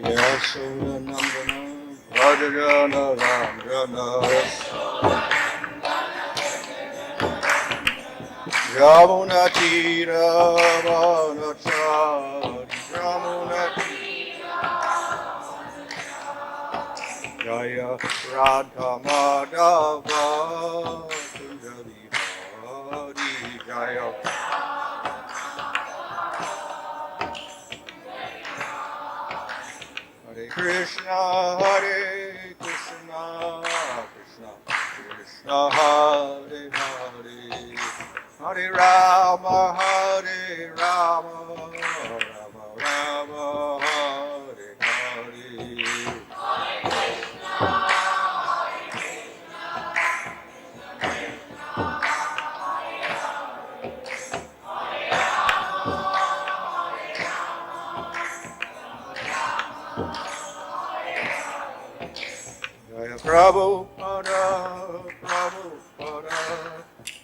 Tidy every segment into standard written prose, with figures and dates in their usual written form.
Yasodanandana Rajana Ranjana Yamunatira Vanachari Yamunatira Jaya Radha Madhava Kunjali Hari Jaya Hare Krishna Krishna Krishna Hare Hare Hare Rama Rama Rama Hare Hare Jaya Prabhupada, Prabhupada,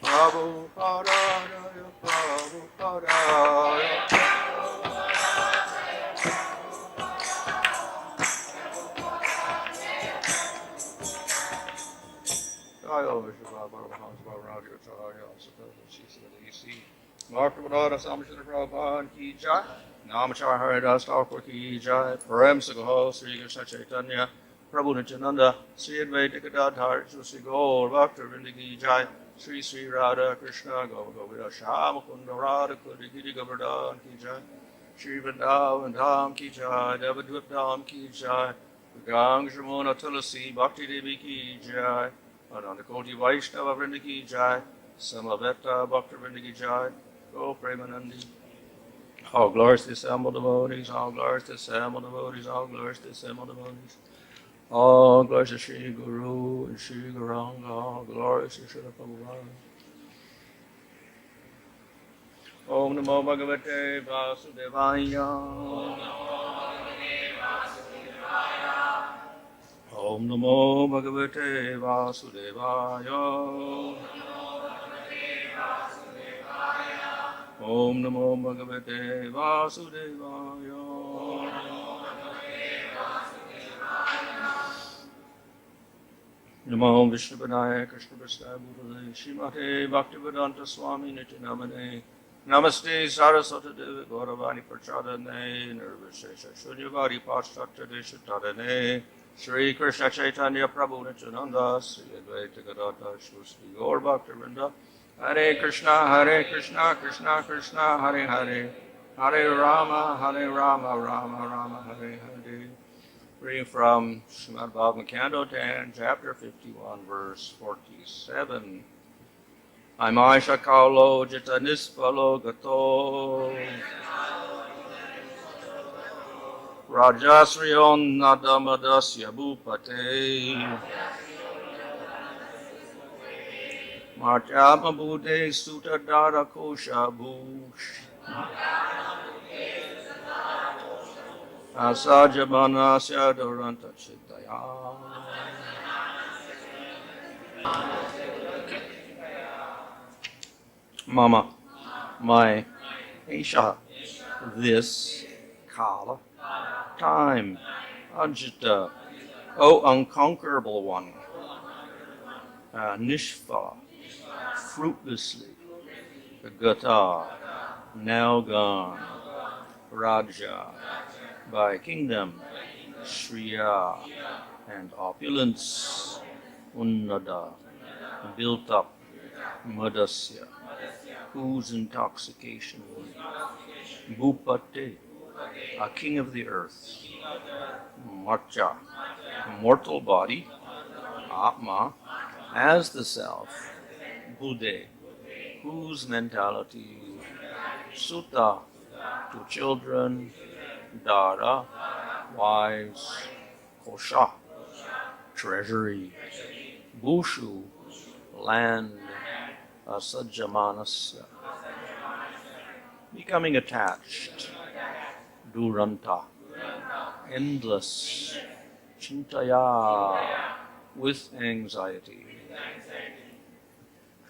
Prabhupada, Jaya Prabhupada. Jaya Vishwabha, Paramahansa, Bhavaraja, Acharya, Sukasa, Shisa, D.C. Bhaktivinoda, Samashita Prabhupada ki jai. Namachar Haridas Thakur ki jai. Prem Sagaho, Sri Krishna Chaitanya, Prabhu Nityananda, Sri Advaita Gadadhar, Sri Gaur, Bhakta Vrinda ki jai. Sri Sri Radha Krishna, Govindra Shama Kunda Radha Kudi Giri Govardhan ki jai. Shri Vrindavan Dham ki jai. Devadvip Dham ki jai. Gang Shamona Tulasi, Bhakti Devi ki jai. Ananda Koti Vaishnava Vrinda ki jai. Samaveta Bhakta Vrinda ki jai. Go Premanandi. All glories to assembled devotees, all glories to assembled devotees, all glories to assembled devotees. All glories to Sri Guru and Sri Gauranga, all glories to Srila Prabhupada. Om Namo Bhagavate Vasudevaya. Om Namo Bhagavate Vasudevaya. Om Namo Bhagavate Vasudevaya. Namo Vishnupadaya Krishna Prasthaya Bhutale Srimate Bhaktivedanta Swami Nityanamane Namaste Saraswati Devi Gauravani Prachadane Nirvishesha Shunyavadi Paschatya Deshatadane Sri Krishna Chaitanya Prabhu Nityananda Sri Advaita Gadadhar Sri Gaur Bhaktivinoda Hare Krishna Krishna Krishna Hare Hare Hare Rama Rama Rama Hare Hare. Reading from Srimad Bhagavatam, Canto 10, Chapter 51, verse 47. Aimai Kaulo Jita Nispalo Gato Rajasriyon Nadamadasya Bhupate Martyama Bude Sutadara Kosha Bhush Asajamanasya Duranta Chittaya. Mama, my Isha, this Kala, time, Ajita, O unconquerable one, Nishpala, fruitlessly, Gata, now gone, Raja, by kingdom, Shriya, and opulence, Unnada, built up, Madasya, whose intoxication, Bhupate, a king of the earth, Marcha, mortal body, Atma, as the self, Bude, whose mentality, Sutta, to children, Dara, wives, Kosha, treasury, Bushu, land, Asajamanasya, becoming attached, Duranta, endless, Chintaya, with anxiety,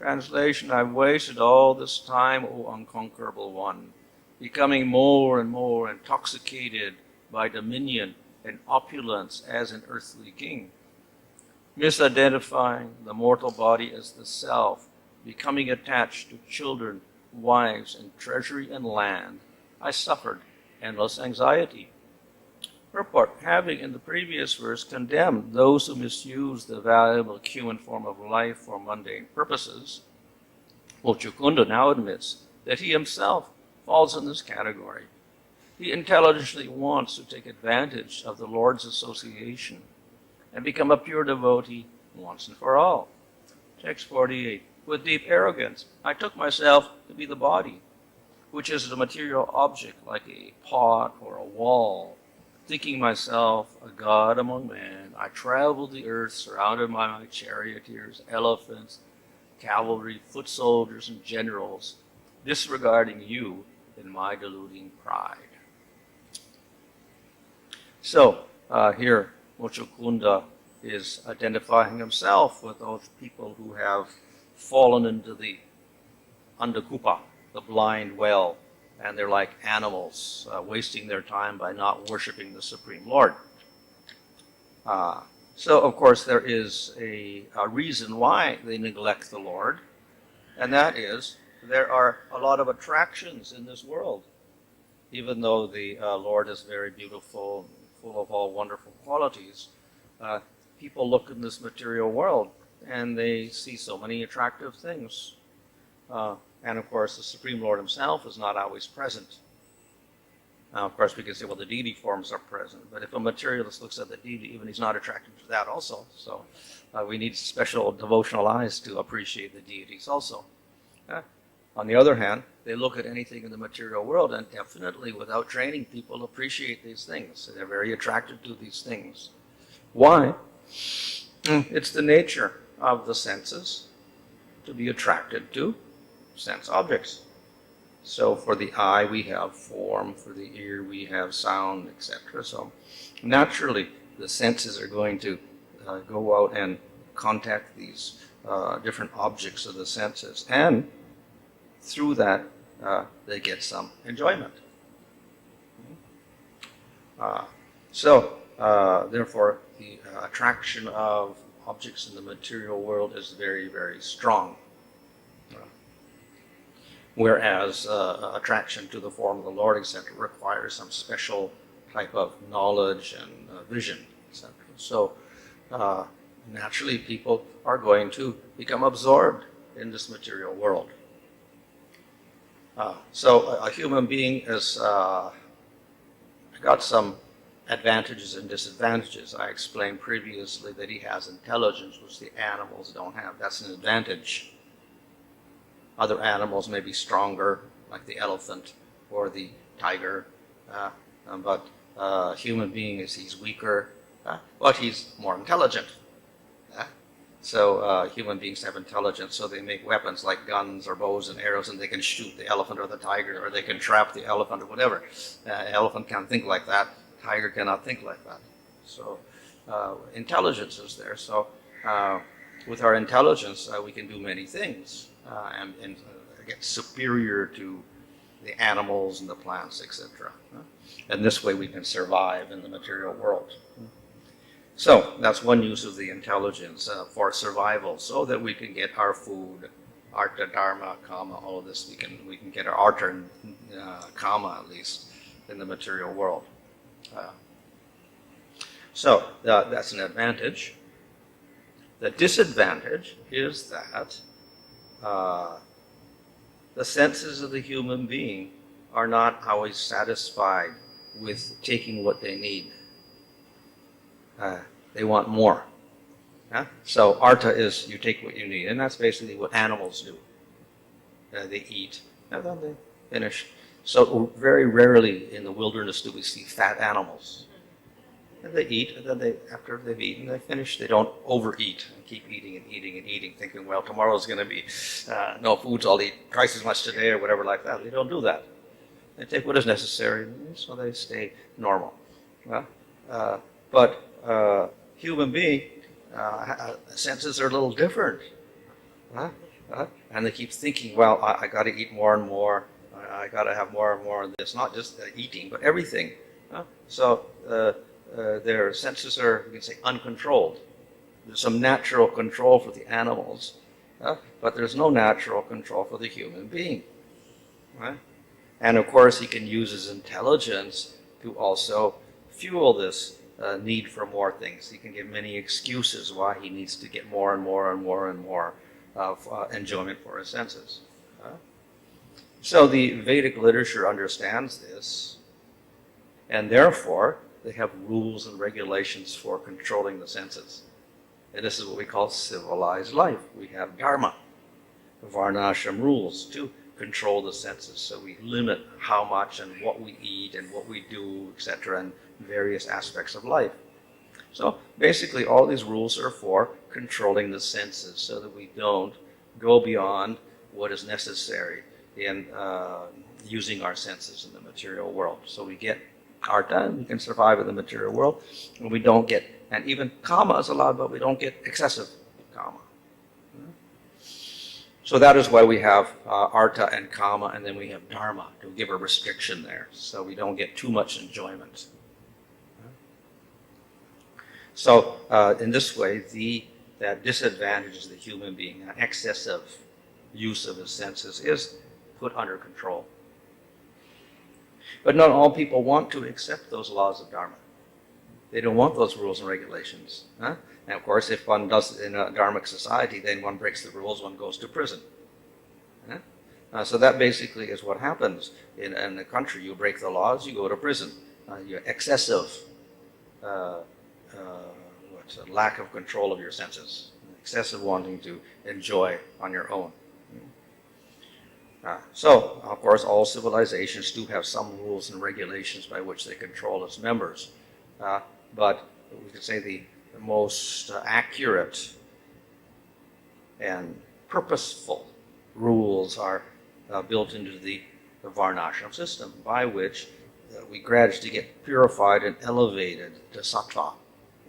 Translation, I've wasted all this time, O unconquerable one, becoming more and more intoxicated by dominion and opulence as an earthly king, misidentifying the mortal body as the self, becoming attached to children, wives, and treasury and land. I suffered endless anxiety. Purport, having in the previous verse condemned those who misuse the valuable human form of life for mundane purposes, Mochukunda now admits that he himself falls in this category. He intelligently wants to take advantage of the Lord's association and become a pure devotee once and for all. Text 48. With deep arrogance, I took myself to be the body, which is a material object like a pot or a wall. Thinking myself a god among men, I traveled the earth surrounded by my charioteers, elephants, cavalry, foot soldiers, and generals, disregarding you in my deluding pride. So, here Mochukunda is identifying himself with those people who have fallen into the Andakupa, the blind well, and they're like animals, wasting their time by not worshiping the Supreme Lord. So, of course, there is a reason why they neglect the Lord, and that is there are a lot of attractions in this world. Even though the Lord is very beautiful, full of all wonderful qualities, people look in this material world and they see so many attractive things. And of course, the Supreme Lord himself is not always present. Now, of course, we can say, well, the deity forms are present. But if a materialist looks at the deity, even he's not attracted to that also. So we need special devotional eyes to appreciate the deities also. On the other hand, they look at anything in the material world, and definitely without training, people appreciate these things. They're very attracted to these things. Why? It's the nature of the senses to be attracted to sense objects. So for the eye we have form, for the ear we have sound, etc. So naturally the senses are going to go out and contact these different objects of the senses, and through that they get some enjoyment. Therefore the attraction of objects in the material world is very, very strong. Whereas attraction to the form of the Lord, etc., requires some special type of knowledge and vision, etc. So naturally people are going to become absorbed in this material world. So a human being has got some advantages and disadvantages. I explained previously that he has intelligence, which the animals don't have. That's an advantage. Other animals may be stronger, like the elephant or the tiger, but a human being he's weaker, but he's more intelligent. So human beings have intelligence, so they make weapons like guns or bows and arrows, and they can shoot the elephant or the tiger, or they can trap the elephant or whatever. Elephant can't think like that. Tiger cannot think like that. So intelligence is there. So with our intelligence, we can do many things and get superior to the animals and the plants, etc. And this way we can survive in the material world. So that's one use of the intelligence for survival, so that we can get our food, artha, dharma, kama, all of this. We can get our artha and kama, at least, in the material world. So that's an advantage. The disadvantage is that the senses of the human being are not always satisfied with taking what they need. They want more. So artha is you take what you need, and that's basically what animals do. They eat, and then they finish. So very rarely in the wilderness do we see fat animals. And they eat, and then after they've eaten, they finish. They don't overeat and keep eating and eating and eating, thinking, well, tomorrow's going to be no food, so I'll eat twice as much today or whatever like that. They don't do that. They take what is necessary, so they stay normal. But human being senses are a little different. And they keep thinking, well, I got to eat more and more. I got to have more and more of this, not just eating, but everything. So their senses are, you can say, uncontrolled. There's some natural control for the animals, but there's no natural control for the human being. Right? And of course, he can use his intelligence to also fuel this need for more things. He can give many excuses why he needs to get more and more and more and more of enjoyment for his senses. So the Vedic literature understands this, and therefore they have rules and regulations for controlling the senses. And this is what we call civilized life. We have dharma, varnashram rules to control the senses. So we limit how much and what we eat and what we do, etc., and various aspects of life. So basically all these rules are for controlling the senses so that we don't go beyond what is necessary in using our senses in the material world. So we get artha, and we can survive in the material world, and we don't get, and even kama is allowed, but we don't get excessive kama. So that is why we have artha and kama, and then we have dharma to give a restriction there, so we don't get too much enjoyment. So in this way, that disadvantages the human being, an excessive use of his senses, is put under control. But not all people want to accept those laws of dharma. They don't want those rules and regulations. And of course, if one does in a dharmic society, then one breaks the rules, one goes to prison. So that basically is what happens in the country. You break the laws, you go to prison. You're excessive lack of control of your senses, excessive wanting to enjoy on your own. So, of course, all civilizations do have some rules and regulations by which they control its members. But we could say the most accurate and purposeful rules are built into the varnashram system, by which we gradually get purified and elevated to sattva.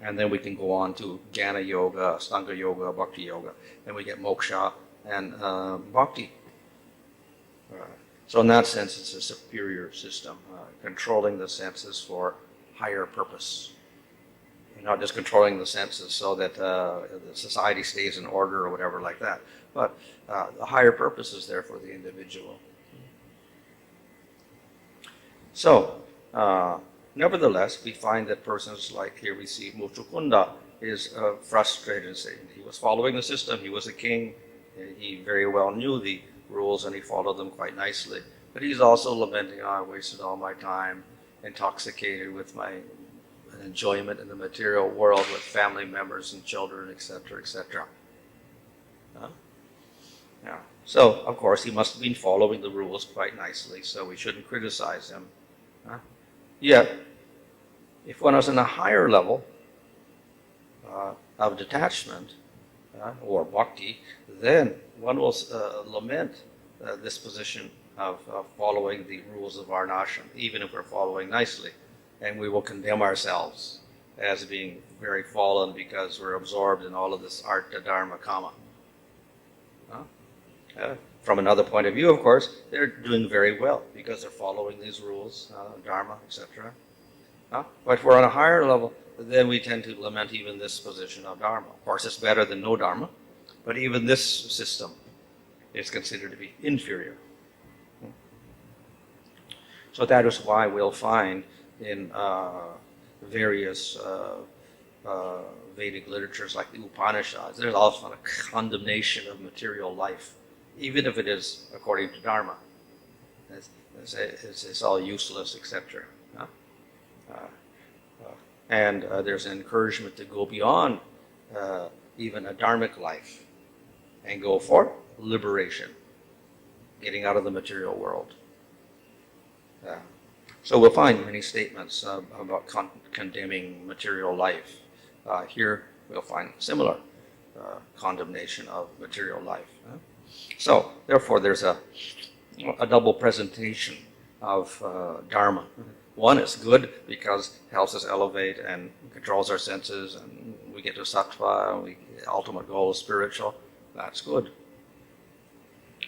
And then we can go on to jnana yoga, stanga yoga, bhakti yoga, and we get moksha and bhakti. So in that sense, it's a superior system, controlling the senses for higher purpose. You're not just controlling the senses so that the society stays in order or whatever like that, but the higher purpose is there for the individual. So, nevertheless, we find that persons like here we see Muchukunda is frustrated. He was following the system, he was a king, he very well knew the rules and he followed them quite nicely. But he's also lamenting, I wasted all my time, intoxicated with my enjoyment in the material world with family members and children, etc., etc. Yeah. So, of course, he must have been following the rules quite nicely, so we shouldn't criticize him. Yet, if one is in a higher level of detachment or bhakti, then one will lament this position of following the rules of varnashram, even if we're following nicely. And we will condemn ourselves as being very fallen because we're absorbed in all of this artha, dharma, kama. From another point of view, of course, they're doing very well because they're following these rules, dharma, etc. But if we're on a higher level, then we tend to lament even this position of dharma. Of course, it's better than no dharma, but even this system is considered to be inferior. So that is why we'll find in various Vedic literatures like the Upanishads, there's often a condemnation of material life, even if it is according to dharma. It's all useless, etc. And there's an encouragement to go beyond even a dharmic life and go for liberation, getting out of the material world. So we'll find many statements about condemning material life. Here we'll find similar condemnation of material life. So therefore there's a double presentation of dharma. One is good because it helps us elevate and controls our senses, and we get to sattva, and the ultimate goal is spiritual. That's good.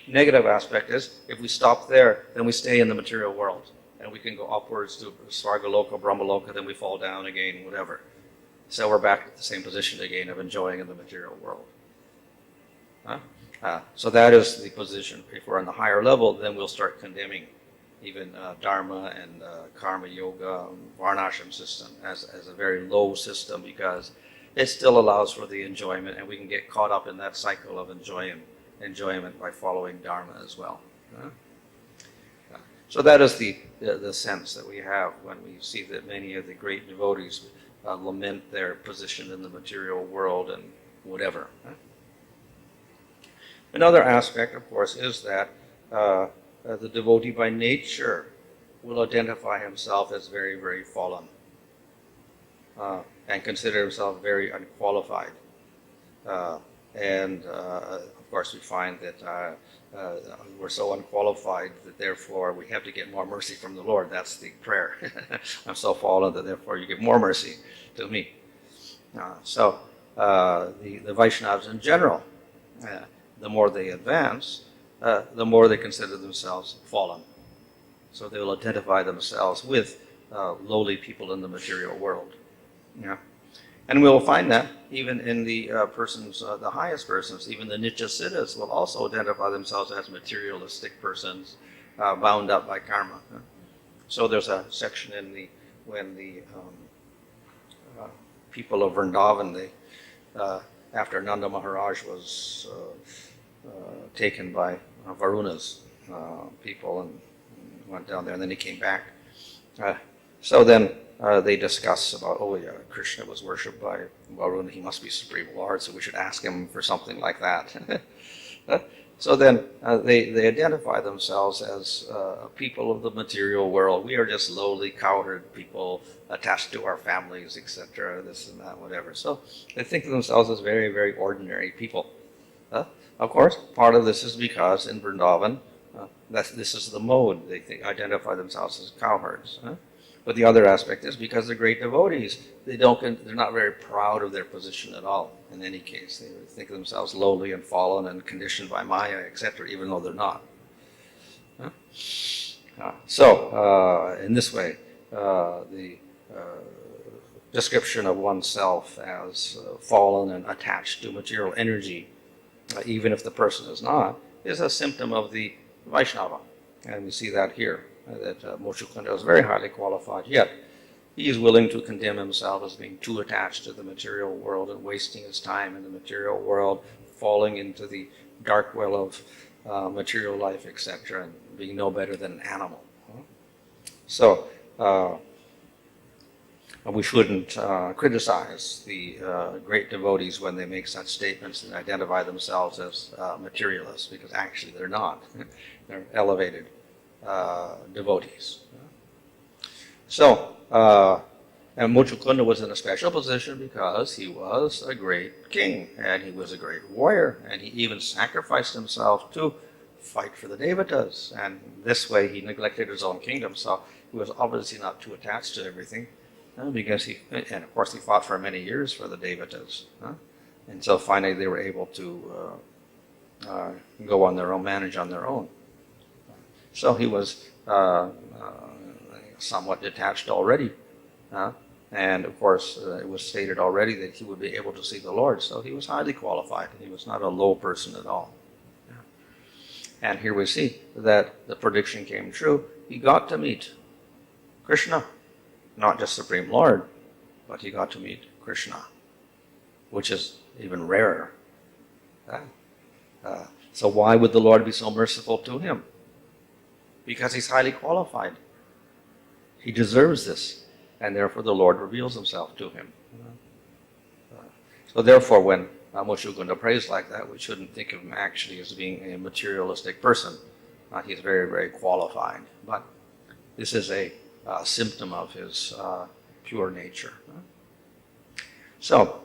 Negative aspect is, if we stop there, then we stay in the material world. And we can go upwards to Svargaloka, Brahmaloka, then we fall down again, whatever. So we're back at the same position again of enjoying in the material world. So that is the position. If we're on the higher level, then we'll start condemning even Dharma and Karma Yoga, Varnashram system as a very low system, because it still allows for the enjoyment, and we can get caught up in that cycle of enjoyment by following Dharma as well. So that is the sense that we have when we see that many of the great devotees lament their position in the material world and whatever. Another aspect, of course, is that the devotee by nature will identify himself as very, very fallen and consider himself very unqualified. And of course, we find that we're so unqualified that therefore we have to get more mercy from the Lord. That's the prayer. I'm so fallen that therefore you give more mercy to me. So the Vaishnavas in general, the more they advance, the more they consider themselves fallen. So they will identify themselves with lowly people in the material world. Yeah. And we'll find that even in the persons, the highest persons, even the Nityasiddhas will also identify themselves as materialistic persons bound up by karma. So there's a section in when the people of Vrindavan, after Nanda Maharaj was taken by Varuna's people and went down there, and then he came back. So then they discuss about, oh yeah, Krishna was worshipped by Varuna, he must be Supreme Lord, so we should ask him for something like that. So then they identify themselves as people of the material world. We are just lowly, cowherd people attached to our families, etc., this and that, whatever. So they think of themselves as very, very ordinary people. Of course, part of this is because in Vrindavan, this is the mode. They identify themselves as cowherds. But the other aspect is because they're great devotees, they're not very proud of their position at all. In any case, they think of themselves lowly and fallen and conditioned by Maya, etc., even though they're not. So in this way, the description of oneself as fallen and attached to material energy, even if the person is not, is a symptom of the Vaishnava. And we see that here, that Moksha is very highly qualified, yet he is willing to condemn himself as being too attached to the material world and wasting his time in the material world, falling into the dark well of material life, etc., and being no better than an animal. So we shouldn't criticize the great devotees when they make such statements and identify themselves as materialists, because actually they're not. They're elevated devotees. So, and Muchukunda was in a special position because he was a great king, and he was a great warrior, and he even sacrificed himself to fight for the Devatas, and this way he neglected his own kingdom, so he was obviously not too attached to everything, because and of course he fought for many years for the Devatas, and so finally they were able to go on their own, manage on their own. So he was somewhat detached already. And of course, it was stated already that he would be able to see the Lord. So he was highly qualified. He was not a low person at all. And here we see that the prediction came true. He got to meet Krishna. Not just Supreme Lord, but he got to meet Krishna, which is even rarer. So why would the Lord be so merciful to him? Because he's highly qualified. He deserves this, and therefore the Lord reveals himself to him. So therefore, when Muchukunda prays like that, we shouldn't think of him actually as being a materialistic person. He's very, very qualified. But this is a symptom of his pure nature. So,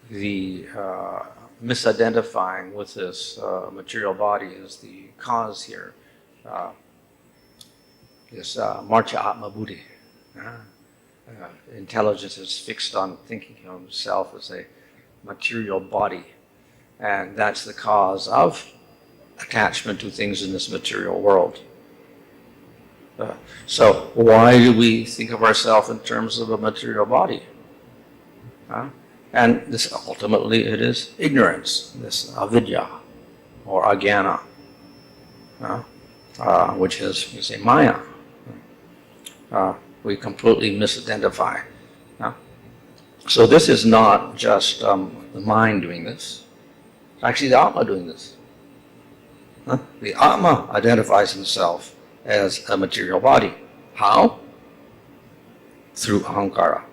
the misidentifying with this material body is the cause here. This marcha atma buddhi. intelligence is fixed on thinking of himself as a material body, and that's the cause of attachment to things in this material world. So why do we think of ourselves in terms of a material body? And this ultimately it is ignorance, this avidya or ajnana, which is, you say, maya. We completely misidentify. So this is not just the mind doing this. It's actually the Atma doing this. The Atma identifies himself as a material body. How? Through ahankara.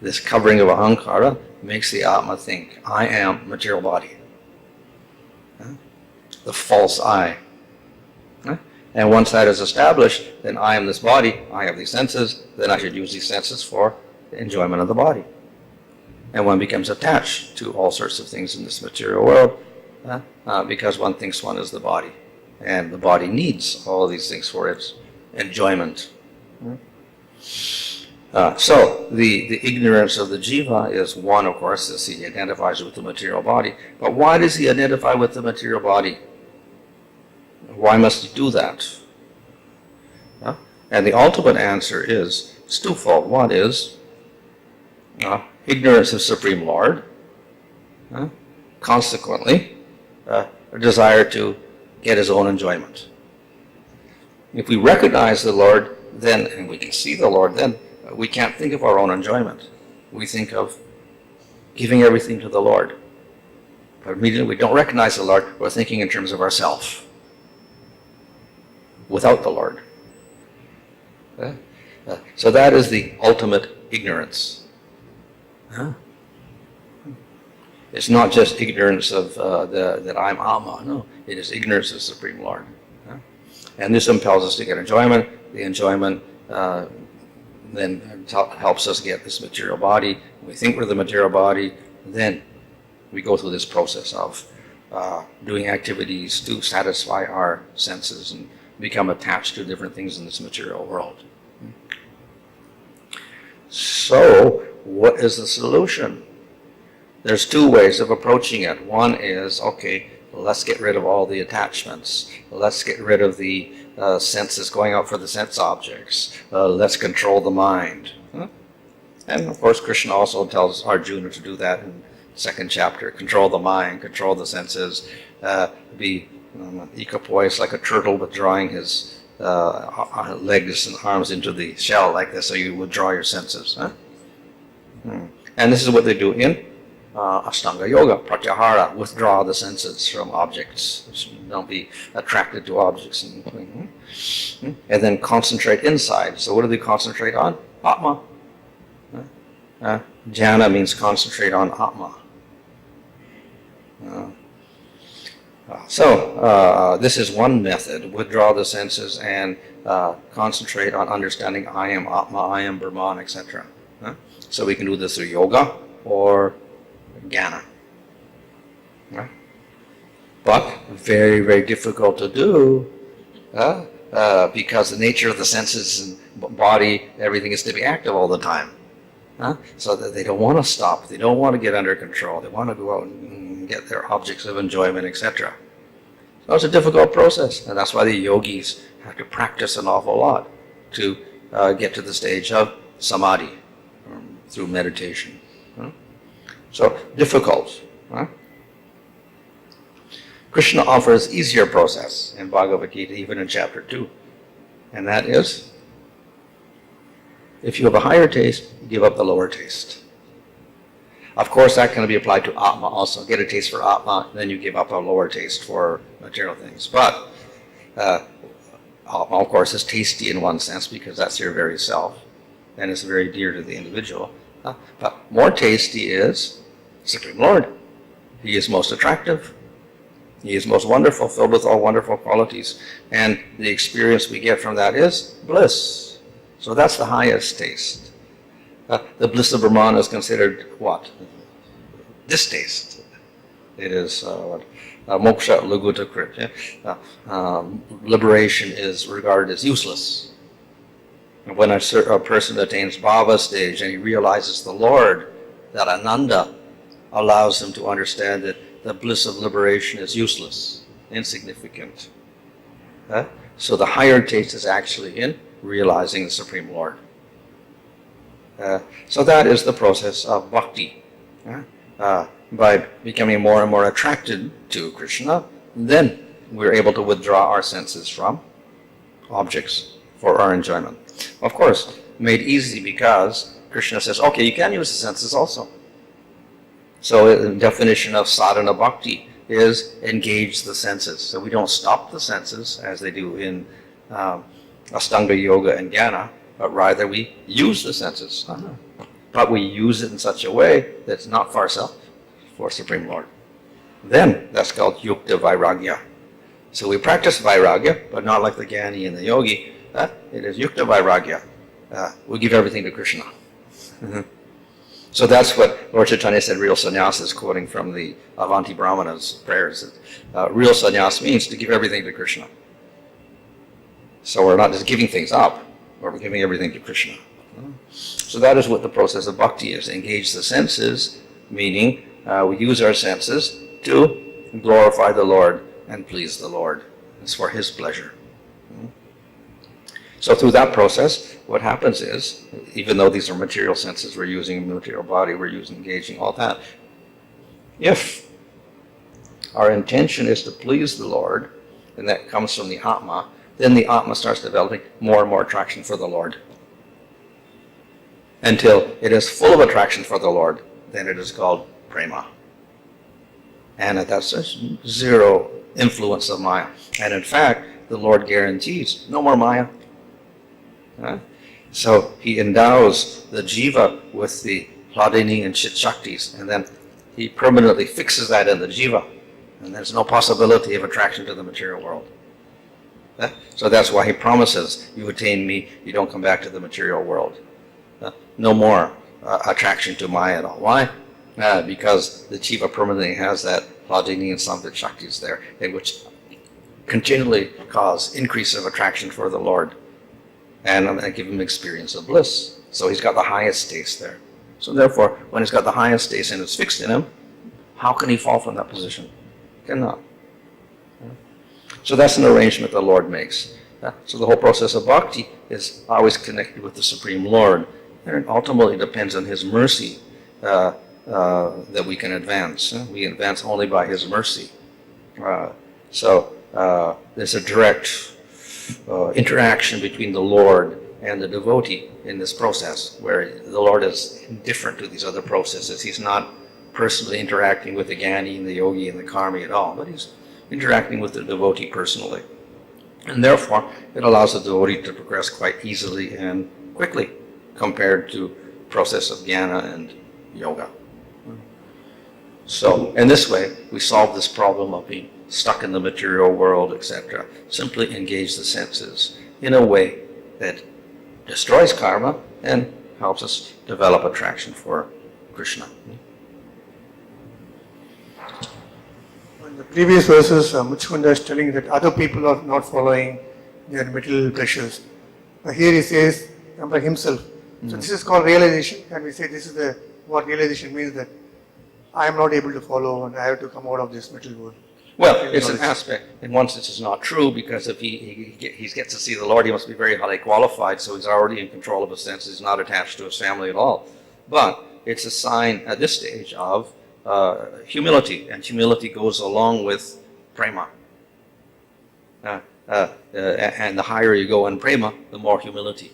This covering of ahankara makes the Atma think, I am material body. The false I. And once that is established, then I am this body, I have these senses, then I should use these senses for the enjoyment of the body. And one becomes attached to all sorts of things in this material world because one thinks one is the body. And the body needs all of these things for its enjoyment. So the ignorance of the jiva is one, of course, as he identifies with the material body. But why does he identify with the material body? Why must he do that? And the ultimate answer is twofold. One is ignorance of Supreme Lord, consequently a desire to get his own enjoyment. If we recognize the Lord, then, and we can see the Lord, then we can't think of our own enjoyment. We think of giving everything to the Lord. But immediately we don't recognize the Lord, we're thinking in terms of ourselves, without the Lord. So that is the ultimate ignorance. It's not just ignorance of that I'm Atma. No, it is ignorance of Supreme Lord. And this impels us to get enjoyment. The enjoyment then helps us get this material body. We think we're the material body. Then we go through this process of doing activities to satisfy our senses and become attached to different things in this material world. So, what is the solution? There's two ways of approaching it. One is, okay, let's get rid of all the attachments. Let's get rid of the senses, going out for the sense objects. Let's control the mind. And of course, Krishna also tells Arjuna to do that in the second chapter. Control the mind, control the senses, be equipoise like a turtle withdrawing his legs and arms into the shell like this, so you withdraw your senses. And this is what they do in Ashtanga Yoga, Pratyahara, withdraw the senses from objects. Don't be attracted to objects. And then concentrate inside. So what do they concentrate on? Atma. Jhana means concentrate on Atma. So this is one method, withdraw the senses and concentrate on understanding I am Atma, I am Brahman, etc. So we can do this through yoga or jnana. But very, very difficult to do because the nature of the senses and body, everything is to be active all the time. So that they don't want to stop, they don't want to get under control, they want to go out and get their objects of enjoyment, etc. So it's a difficult process, and that's why the yogis have to practice an awful lot to get to the stage of samadhi through meditation. So difficult. Krishna offers easier process in Bhagavad Gita, even in chapter 2, and that is, if you have a higher taste, you give up the lower taste. Of course, that can be applied to Atma also. Get a taste for Atma, then you give up a lower taste for material things. But Atma, of course, is tasty in one sense because that's your very self, and it's very dear to the individual. But more tasty is Supreme Lord. He is most attractive. He is most wonderful, filled with all wonderful qualities. And the experience we get from that is bliss. So that's the highest taste. The bliss of Brahman is considered what? Distaste. It is moksha laguta krit. Liberation is regarded as useless. And when a person attains bhava stage and he realizes the Lord, that Ananda allows him to understand that the bliss of liberation is useless, insignificant. So the higher taste is actually in realizing the Supreme Lord. So that is the process of bhakti. By becoming more and more attracted to Krishna, then we're able to withdraw our senses from objects for our enjoyment. Of course, made easy because Krishna says, okay, you can use the senses also. So the definition of sadhana bhakti is engage the senses. So we don't stop the senses as they do in Astanga Yoga and Jnana, but rather we use the senses. But we use it in such a way that's not for self, for Supreme Lord. Then that's called yukta vairagya. So we practice vairagya, but not like the Jnani and the yogi. It is yukta vairagya. We give everything to Krishna. So that's what Lord Chaitanya said real sannyas is, quoting from the Avanti Brahmana's prayers. Real sannyas means to give everything to Krishna. So we're not just giving things up, but we're giving everything to Krishna. So that is what the process of bhakti is. Engage the senses, meaning we use our senses to glorify the Lord and please the Lord. It's for His pleasure. So through that process, what happens is, even though these are material senses, we're using the material body, we're using engaging, all that. If our intention is to please the Lord, and that comes from the Atma, then the Atma starts developing more and more attraction for the Lord. Until it is full of attraction for the Lord, then it is called prema. And that's zero influence of Maya. And in fact, the Lord guarantees no more Maya. So He endows the jiva with the hladini and chit shaktis, and then He permanently fixes that in the jiva, and there's no possibility of attraction to the material world. So that's why He promises, you attain me, you don't come back to the material world. No more attraction to Maya at all. Why? Because the jiva permanently has that hladini and samvit shaktis there, which continually cause increase of attraction for the Lord. And I'm going to give him experience of bliss. So he's got the highest taste there. So therefore, when he's got the highest taste and it's fixed in him, how can he fall from that position? Cannot. So that's an arrangement the Lord makes. So the whole process of bhakti is always connected with the Supreme Lord. And it ultimately depends on His mercy that we can advance. We advance only by His mercy. So there's a direct interaction between the Lord and the devotee in this process, where the Lord is indifferent to these other processes. He's not personally interacting with the Jnani and the yogi and the karmi at all, but He's interacting with the devotee personally. And therefore, it allows the devotee to progress quite easily and quickly compared to the process of jnana and yoga. So, in this way, we solve this problem of being stuck in the material world, etc. Simply engage the senses in a way that destroys karma and helps us develop attraction for Krishna. In the previous verses, Muchukunda is telling that other people are not following their material pleasures. But here he says about himself. So this is called realization, and we say this is what realization means, that I am not able to follow and I have to come out of this material world. Well, it's an aspect. In one sense, it's not true, because if he gets to see the Lord, he must be very highly qualified, so he's already in control of his senses, he's not attached to his family at all. But it's a sign at this stage of humility, and humility goes along with prema. And the higher you go in prema, the more humility.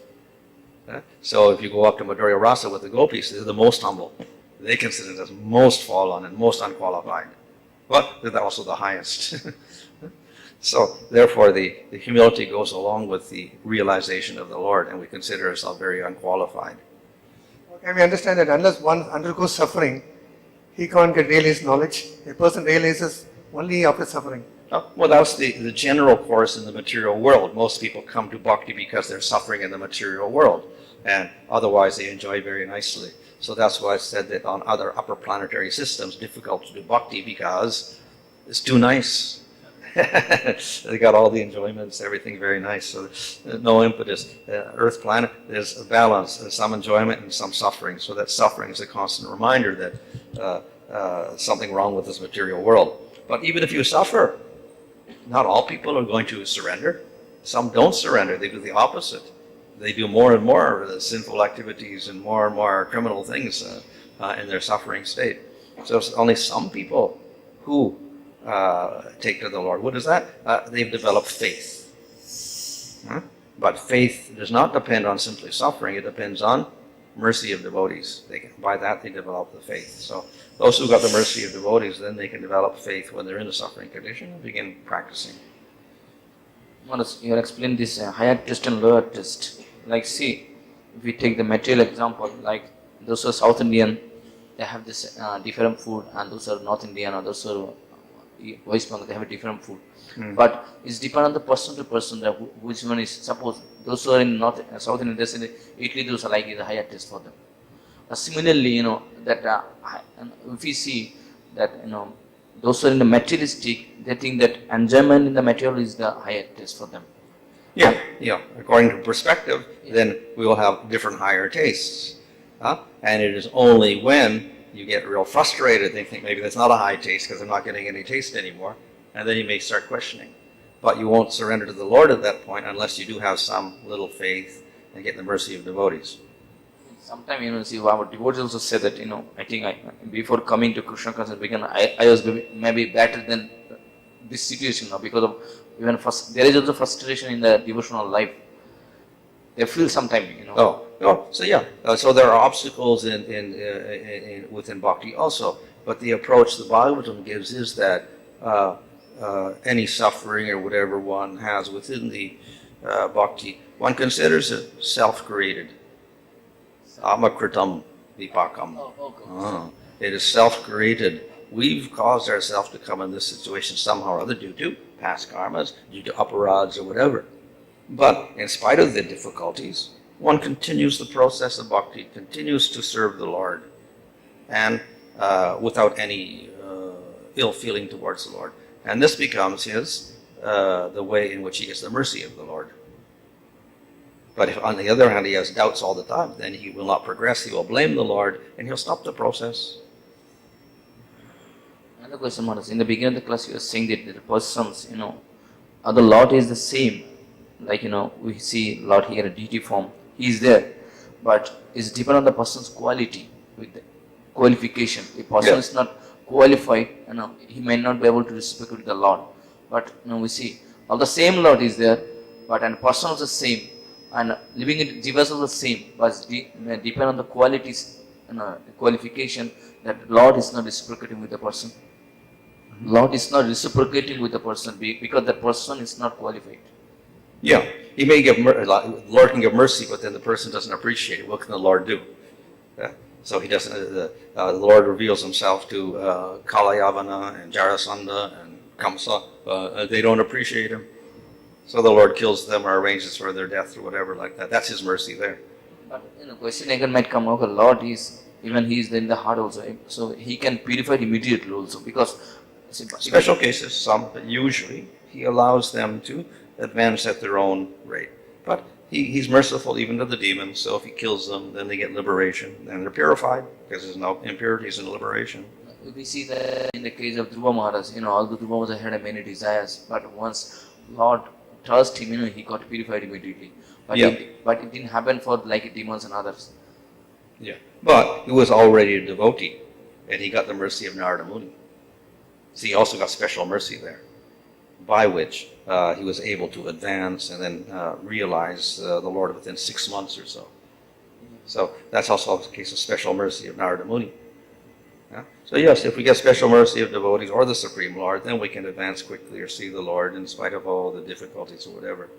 So if you go up to Madhurya Rasa with the gopis, they're the most humble. They consider themselves most fallen and most unqualified. But they're also the highest. So therefore the humility goes along with the realization of the Lord, and we consider ourselves very unqualified. Can we understand that unless one undergoes suffering, he can't get realized knowledge? A person realizes only after suffering. Well, that's the general course in the material world. Most people come to bhakti because they're suffering in the material world, and otherwise they enjoy very nicely. So that's why I said that on other upper planetary systems, difficult to do bhakti because it's too nice. They got all the enjoyments, everything very nice. So no impetus. Earth planet, there's a balance. There's some enjoyment and some suffering. So that suffering is a constant reminder that something wrong with this material world. But even if you suffer, not all people are going to surrender. Some don't surrender. They do the opposite. They do more and more sinful activities and more criminal things in their suffering state. So it's only some people who take to the Lord. What is that? They've developed faith. But faith does not depend on simply suffering. It depends on mercy of devotees. By that they develop the faith. So those who got the mercy of devotees, then they can develop faith when they're in a suffering condition and begin practicing. Maharaj, you explained this higher test and lower test. Like, see, if we take the material example, like those who are South Indian, they have this different food, and those who are North Indian or those who are West Bengal, they have a different food. But it's depend on the person to person that which one is. Suppose those who are in South Indian, they say Italy, those are like the higher test for them. Similarly, that if we see that those who are in the materialistic, they think that enjoyment in the material is the higher test for them. Yeah. According to perspective, then we will have different higher tastes. And it is only when you get real frustrated, they think maybe that's not a high taste because I'm not getting any taste anymore. And then you may start questioning. But you won't surrender to the Lord at that point unless you do have some little faith and get the mercy of devotees. Sometimes, see, our devotees also say that, I think before coming to Krishna consciousness, I was maybe better than this situation now because of even there is also frustration in the devotional life. They feel sometimes, So there are obstacles within bhakti also. But the approach the Bhagavatam gives is that any suffering or whatever one has within the bhakti, one considers it self-created. Amakritam vipakam. It is self-created. We've caused ourselves to come in this situation somehow or other due to past karmas, due to aparads or whatever. But in spite of the difficulties, one continues the process of bhakti, continues to serve the Lord, and without any ill feeling towards the Lord. And this becomes the way in which he gets the mercy of the Lord. But if, on the other hand, he has doubts all the time, then he will not progress. He will blame the Lord, and he'll stop the process. Another question, Maharaj. In the beginning of the class, you were saying that the persons, the Lord is the same. Like, we see Lord here in deity form. He is there. But it's depend on the person's quality, with the qualification. If person is not qualified, he may not be able to respect the Lord. But, we see, all the same Lord is there, but and person is the same. And living in jivas is the same, but may depend on the qualities, qualification, that Lord is not reciprocating with the person. Lord is not reciprocating with the person because the person is not qualified. Yeah, he may give Lord can give mercy, but then the person doesn't appreciate it. What can the Lord do? So he doesn't. The Lord reveals himself to Kalayavana and Jarasandha and Kamsa. They don't appreciate him. So the Lord kills them or arranges for their death or whatever like that. That's his mercy there. But question again might come, okay, Lord is, even he is in the heart also, so he can purify immediately also because... Special cases, some, but usually he allows them to advance at their own rate. But he's merciful even to the demons, so if he kills them, then they get liberation and they're purified because there's no impurities in liberation. We see that in the case of Dhruva Maharaj, although Dhruva Maharaj had many desires, but once Lord touched him, he got purified immediately. But it didn't happen for like demons and others. Yeah, but he was already a devotee, and he got the mercy of Narada Muni. So he also got special mercy there, by which he was able to advance and then realize the Lord within 6 months or so. So that's also a case of special mercy of Narada Muni. Yeah? So yes, if we get special mercy of devotees or the Supreme Lord, then we can advance quickly or see the Lord in spite of all the difficulties or whatever.